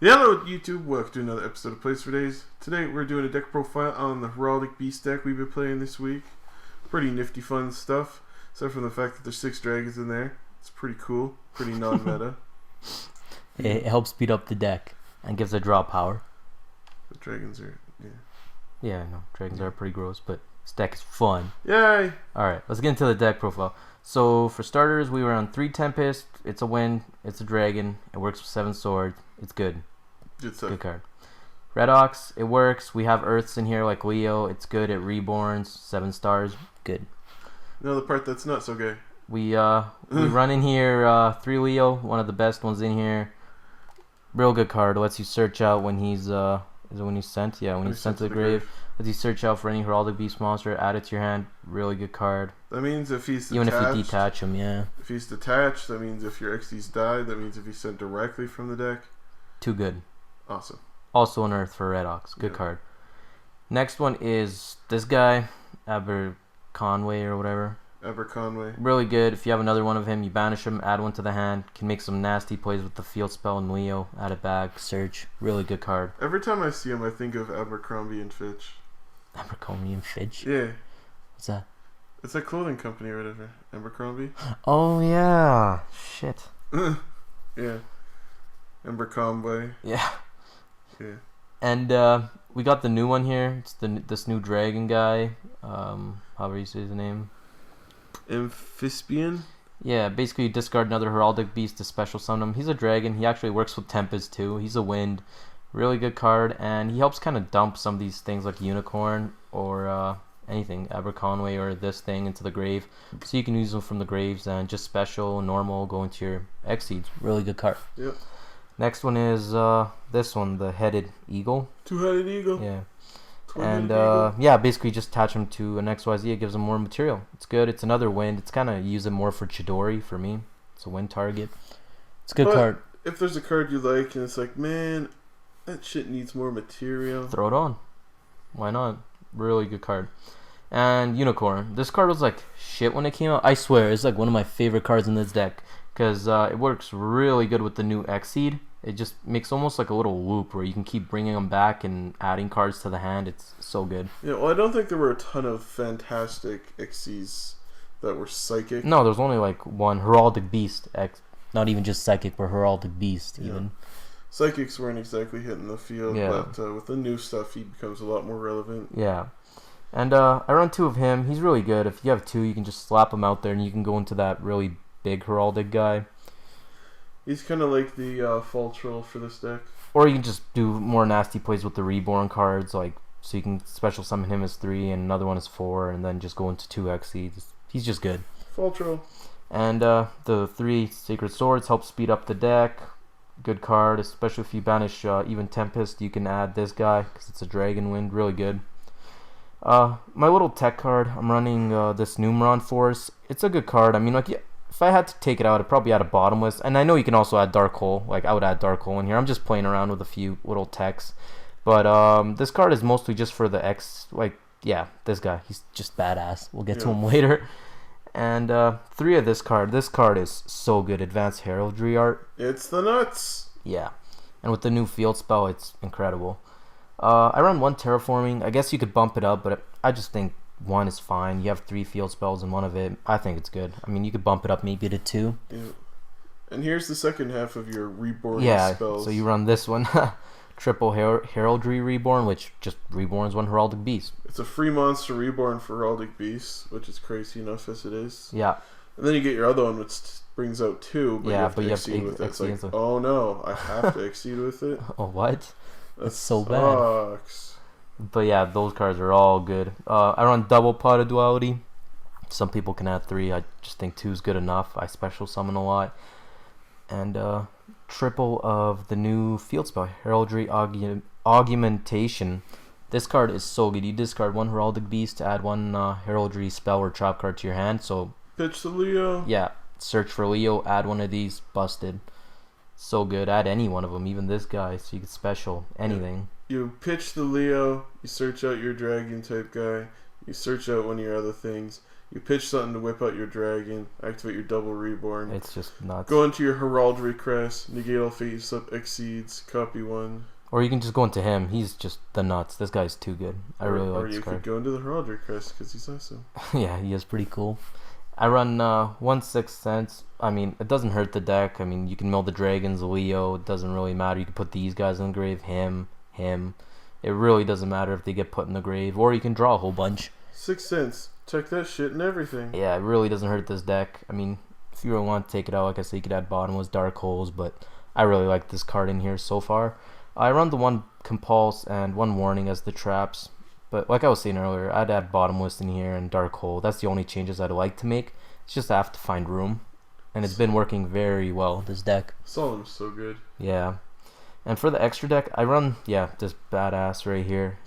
Hello YouTube, welcome to another episode of Plays for Days. Today we're doing a deck profile on the Heraldic Beast deck we've been playing this week. Pretty nifty fun stuff, except for the fact that there's 6 dragons in there. It's pretty cool, pretty non-meta. It helps speed up the deck and gives a draw power. The dragons are, Yeah, no, dragons are pretty gross, but this deck is fun. Yay! Alright, let's get into the deck profile. So for starters, we were on 3 Tempest, it's a wind, it's a dragon, it works with 7 swords, it's good. Good stuff. Good card. Red Ox, it works. We have Earths in here like Leo. It's good. It reborns. 7 stars. Good. Now the part that's not so gay. We run in here 3 Leo. One of the best ones in here. Real good card. Lets you search out when he's is it when he's sent? Yeah, when he's sent to the grave. Lets you search out for any Heraldic Beast monster. Add it to your hand. Really good card. That means if he's detached, even if you detach him, yeah. If he's detached, that means if your XD's died. That means if he's sent directly from the deck. Too good. Awesome. Also an Earth for Red Ox. Good card. Next one is this guy, Aberconway or whatever. Aberconway. Really good. If you have another one of him, you banish him, add one to the hand. Can make some nasty plays with the field spell and Leo. Add it back. Search. Really good card. Every time I see him, I think of Abercrombie and Fitch. Abercrombie and Fitch? Yeah. What's that? It's a clothing company or whatever. Abercrombie. Oh, yeah. Shit. Yeah. Abercrombie. Yeah. Yeah. And we got the new one here. It's this new dragon guy. However you say his name. Amphispian? Yeah, basically you discard another Heraldic Beast to special summon him. He's a dragon. He actually works with Tempest too. He's a wind. Really good card. And he helps kind of dump some of these things like Unicorn or anything, Aberconway or this thing into the grave. So you can use them from the graves and just special, normal, go into your X-Seeds. Really good card. Yep. Next one is this one, the Headed Eagle. 2-headed eagle. Yeah. And yeah, basically just attach him to an XYZ. It gives him more material. It's good. It's another wind. It's kind of use it more for Chidori for me. It's a wind target. It's a good card. If there's a card you like and it's like, man, that shit needs more material, throw it on. Why not? Really good card. And Unicorn. This card was like shit when it came out. I swear, it's like one of my favorite cards in this deck because it works really good with the new X-Seed. It just makes almost like a little loop where you can keep bringing them back and adding cards to the hand. It's so good. Yeah, well, I don't think there were a ton of fantastic Xyzs that were psychic. No, there's only like one Heraldic Beast X. Not even just psychic, but Heraldic Beast even. Psychics weren't exactly hitting the field, yeah. But with the new stuff, he becomes a lot more relevant. Yeah. And I run 2 of him. He's really good. If you have 2, you can just slap him out there and you can go into that really big Heraldic guy. He's kind of like the fall troll for this deck. Or you can just do more nasty plays with the reborn cards, like so you can special summon him as 3 and another one as 4, and then just go into 2 X-Seeds. He's just good. Fall troll. And the 3 Sacred Swords help speed up the deck. Good card, especially if you banish even Tempest. You can add this guy because it's a Dragon Wind. Really good. My little tech card, I'm running this Numeron Force. It's a good card. I mean, like, if I had to take it out, I'd probably add a bottomless. And I know you can also add Dark Hole. Like, I would add Dark Hole in here. I'm just playing around with a few little techs. But this card is mostly just for the X. Like, yeah, this guy. He's just badass. We'll get to him later. And 3 of this card. This card is so good. Advanced Heraldry Art. It's the nuts. Yeah. And with the new field spell, it's incredible. I run 1 Terraforming. I guess you could bump it up, but I just think 1 is fine. You have 3 field spells in one of it. I think it's good. I mean, you could bump it up maybe to 2. Yeah. And here's the second half of your reborn spells. So you run this one. Triple Heraldry Reborn, which just reborns 1 Heraldic Beast. It's a free monster reborn for Heraldic Beasts, which is crazy enough as it is. Yeah. And then you get your other one, which brings out 2, but you have to exceed with it. It's like, oh no, I have to exceed with it. Oh, what? That's so sucks. Bad. But yeah, those cards are all good. I run double Pot of Duality. Some people can add 3. I just think 2 is good enough. I special summon a lot. And triple of the new field spell, Heraldry Augmentation. This card is so good. You discard 1 Heraldic Beast to add 1 Heraldry spell or trap card to your hand. So pitch the Leo. Yeah, search for Leo, add 1 of these, busted. So good. Add any one of them, even this guy, so you can special anything. You pitch the Leo, you search out your dragon type guy, you search out one of your other things, You pitch something to whip out your dragon, activate your double reborn. It's just nuts. Go into your Heraldic Crest, negate all face-up exceeds, copy one. Or you can just go into him. He's just the nuts. This guy's too good. I really like this card. Or you could go into the Heraldic Crest because he's awesome. Yeah, he is pretty cool. I run 1/6 cents. I mean, it doesn't hurt the deck. I mean, you can mill the dragons, Leo. It doesn't really matter. You can put these guys in the grave. Him. It really doesn't matter if they get put in the grave. Or you can draw a whole bunch. 6 cents. Check that shit and everything. Yeah, it really doesn't hurt this deck. I mean, if you really want to take it out, like I said, you could add bottomless dark holes. But I really like this card in here so far. I run the 1 compulse and 1 warning as the traps. But like I was saying earlier, I'd add bottomless in here and dark hole. That's the only changes I'd like to make. It's just I have to find room. And it's been working very well, this deck. Solemn's so good. Yeah. And for the extra deck, I run, this badass right here.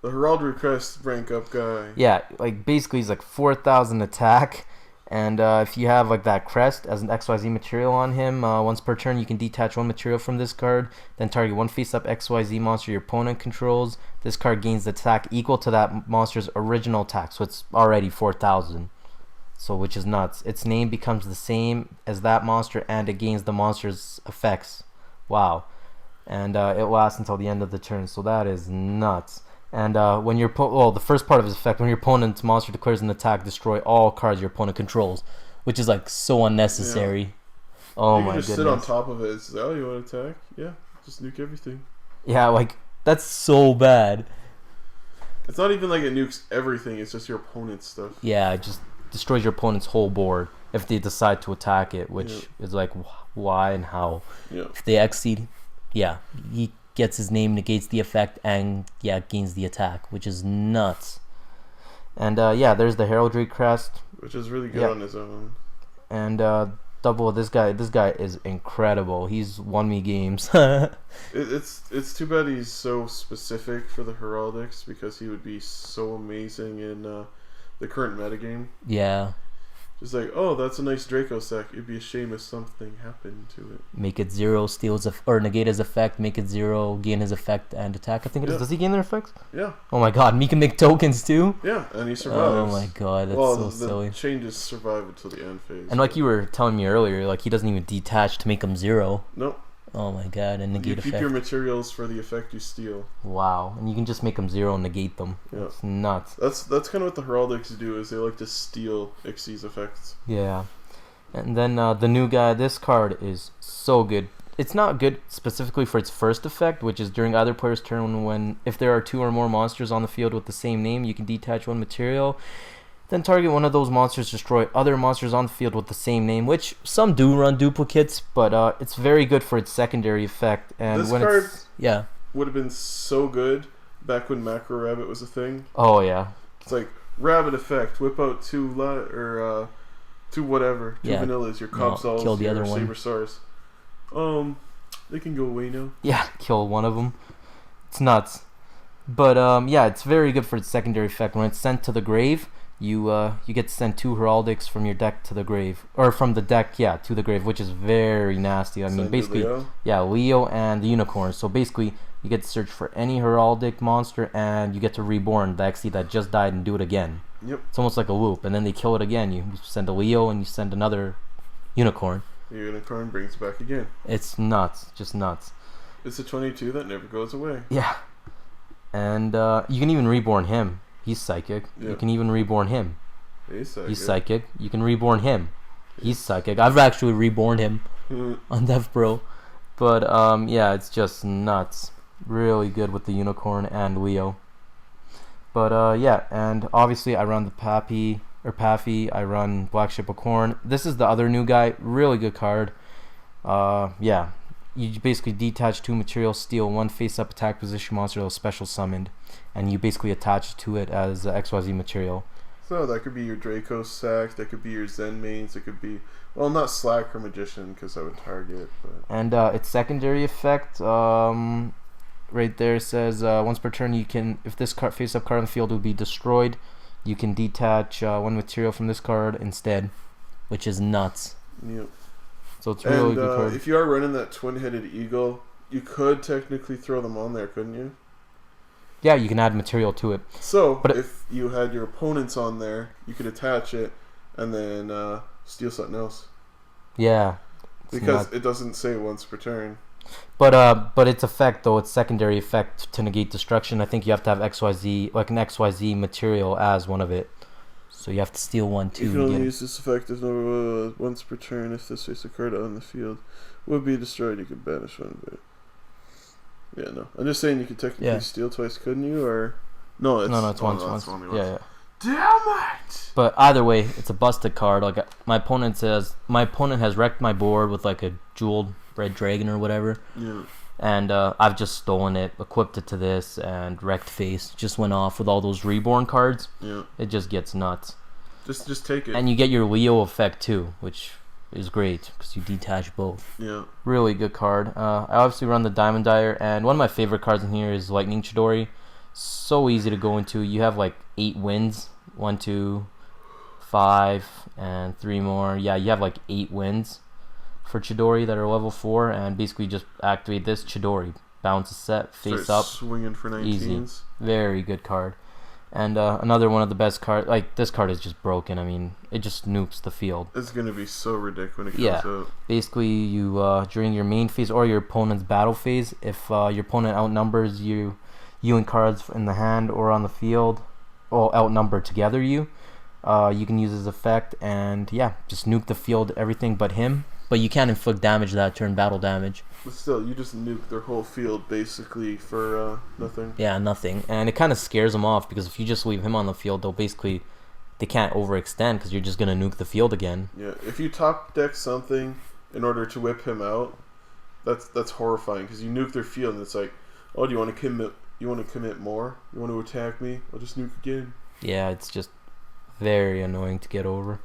The Heraldic Crest rank up guy. Yeah, like basically he's like 4,000 attack. And if you have like that crest as an XYZ material on him, once per turn you can detach 1 material from this card, then target 1 face-up XYZ monster your opponent controls. This card gains the attack equal to that monster's original attack, so it's already 4,000. So which is nuts. Its name becomes the same as that monster and it gains the monster's effects. Wow. And it lasts until the end of the turn, so that is nuts. And when your the first part of his effect, when your opponent's monster declares an attack, destroy all cards your opponent controls, which is like so unnecessary. Yeah. Oh my goodness! You can just sit on top of it. It's like, oh, you want to attack? Yeah, just nuke everything. Yeah, like that's so bad. It's not even like it nukes everything. It's just your opponent's stuff. Yeah, it just destroys your opponent's whole board if they decide to attack it, which is like why and how. Yeah. If they exceed, he gets his name, negates the effect, and gains the attack, which is nuts. And there's the Heraldry Crest, which is really good on his own. And double this guy is incredible. He's won me games. It's too bad he's so specific for the Heraldics, because he would be so amazing in the current metagame. Yeah. Just like, oh, that's a nice Draco sack. It'd be a shame if something happened to it. Make it 0, or negate his effect. Make it 0, gain his effect and attack. I think it is. Does he gain their effects? Yeah. Oh my god, and he can make tokens too? Yeah, and he survives. Oh my god, that's so silly. The changes survive until the end phase. And like you were telling me earlier, like he doesn't even detach to make him 0. Nope. Oh my god, and negate effect. You keep your materials for the effect you steal. Wow, and you can just make them 0 and negate them. Yeah. It's nuts. That's kind of what the Heraldics do, is they like to steal Xyz effects. Yeah. And then the new guy, this card is so good. It's not good specifically for its first effect, which is during either player's turn if there are 2 or more monsters on the field with the same name, you can detach 1 material. Then target one of those monsters, destroy other monsters on the field with the same name, which some do run duplicates, but it's very good for its secondary effect. And this when card would have been so good back when Macro Rabbit was a thing. Oh yeah. It's like Rabbit effect, whip out 2 whatever, 2 vanillas, your Cobsols, kill the other one. Sabersaurs. They can go away now. Yeah, kill one of them. It's nuts. But it's very good for its secondary effect. When it's sent to the grave, you get to send 2 Heraldics from your deck to the grave, or from the deck to the grave, which is very nasty. I mean, basically, Leo and the Unicorn. So basically, you get to search for any Heraldic monster, and you get to reborn the XC that just died and do it again. Yep. It's almost like a loop, and then they kill it again. You send a Leo, and you send another Unicorn. Your Unicorn brings it back again. It's nuts, just nuts. It's a 22 that never goes away. Yeah. And you can even reborn him. He's psychic. You can even reborn him. He's psychic. You can reborn him. He's psychic. I've actually reborn him on DevPro. But it's just nuts. Really good with the Unicorn and Leo. But and obviously I run the Pappy. I run Black Ship of Corn. This is the other new guy. Really good card. You basically detach 2 materials, steal 1 face-up attack position monster that was special summoned, and you basically attach to it as XYZ material. So that could be your Draco sack, that could be your Zen mains, it could be, well, not Slack or Magician, because I would target. But. And its secondary effect, right there says, once per turn you can, if this face-up card on the field will be destroyed, you can detach 1 material from this card instead, which is nuts. Yep. So it's really good card. If you are running that twin-headed eagle, you could technically throw them on there, couldn't you? Yeah, you can add material to it. So, But if you had your opponents on there, you could attach it and then steal something else. Yeah. Because it doesn't say once per turn. But its effect, though, its secondary effect to negate destruction, I think you have to have XYZ, like an XYZ material as one of it. So you have to steal one too. You can only use this effect if once per turn. If this face a card on the field would be destroyed, you could banish one. But yeah, no. I'm just saying you could technically steal twice, couldn't you? Or no, it's once. Yeah. Damn it! But either way, it's a busted card. Like my opponent has wrecked my board with like a jeweled red dragon or whatever. Yeah. And I've just stolen it, equipped it to this, and wrecked face just went off with all those reborn cards. Yeah. It just gets nuts. Just take it. And you get your Leo effect too, which is great because you detach both. Yeah. Really good card. I obviously run the Diamond Dyer, and one of my favorite cards in here is Lightning Chidori. So easy to go into. You have like 8 wins. 1, 2, 5, and 3 more. Yeah, you have like 8 wins for Chidori that are level 4, and basically just activate this Chidori. Bounce a set, face Start up. Swinging for 19s. Easy. Very good card. And another one of the best cards. Like, this card is just broken. I mean, it just nukes the field. It's going to be so ridiculous when it comes out. Basically, you during your main phase or your opponent's battle phase, if your opponent outnumbers you in cards in the hand or on the field, or outnumber together you can use his effect and just nuke the field, everything but him. But you can't inflict damage that turn, battle damage. But still, you just nuke their whole field basically for nothing. Yeah, nothing. And it kind of scares them off because if you just leave him on the field, they can't overextend because you're just going to nuke the field again. Yeah, if you top deck something in order to whip him out, that's horrifying because you nuke their field and it's like, oh, do you want to commit? You want to commit more? You want to attack me? I'll just nuke again. Yeah, it's just very annoying to get over.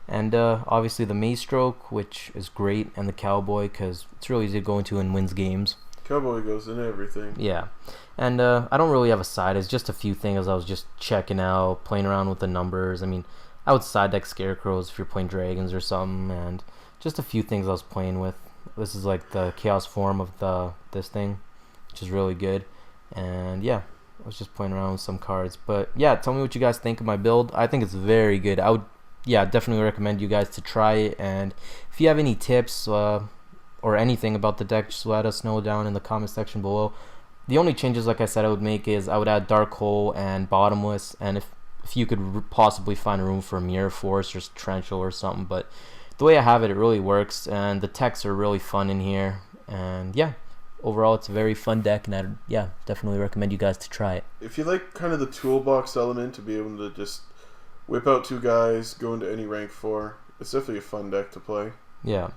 And obviously the Maze Stroke, which is great, and the Cowboy, because it's really easy to go into and wins games. Cowboy goes in everything. Yeah. And I don't really have a side. It's just a few things I was just checking out, playing around with the numbers. I mean, I would side deck Scarecrows if you're playing Dragons or something, and just a few things I was playing with. This is like the Chaos form of this thing, which is really good. And I was just playing around with some cards. But yeah, tell me what you guys think of my build. I think it's very good. I would definitely recommend you guys to try it. And if you have any tips or anything about the deck, just let us know down in the comment section below. The only changes, like I said, I would make is I would add Dark Hole and Bottomless, and if you could possibly find a room for Mirror Force or Torrential or something. But the way I have it, it really works, and the techs are really fun in here. And overall, it's a very fun deck, and I definitely recommend you guys to try it. If you like kind of the toolbox element to be able to just whip out 2 guys, go into any rank 4, it's definitely a fun deck to play. Yeah.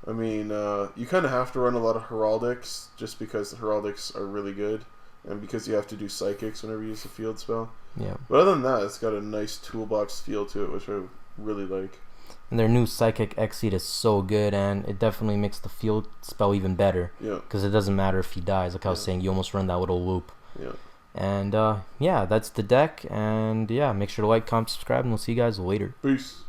I mean, you kind of have to run a lot of Heraldics just because the Heraldics are really good, and because you have to do Psychics whenever you use a field spell. Yeah. But other than that, it's got a nice toolbox feel to it, which I really like. And their new Psychic Exceed is so good, and it definitely makes the field spell even better. Yeah. Because it doesn't matter if he dies. Like I was saying, you almost run that little loop. Yeah. And that's the deck. And make sure to like, comment, subscribe, and we'll see you guys later. Peace.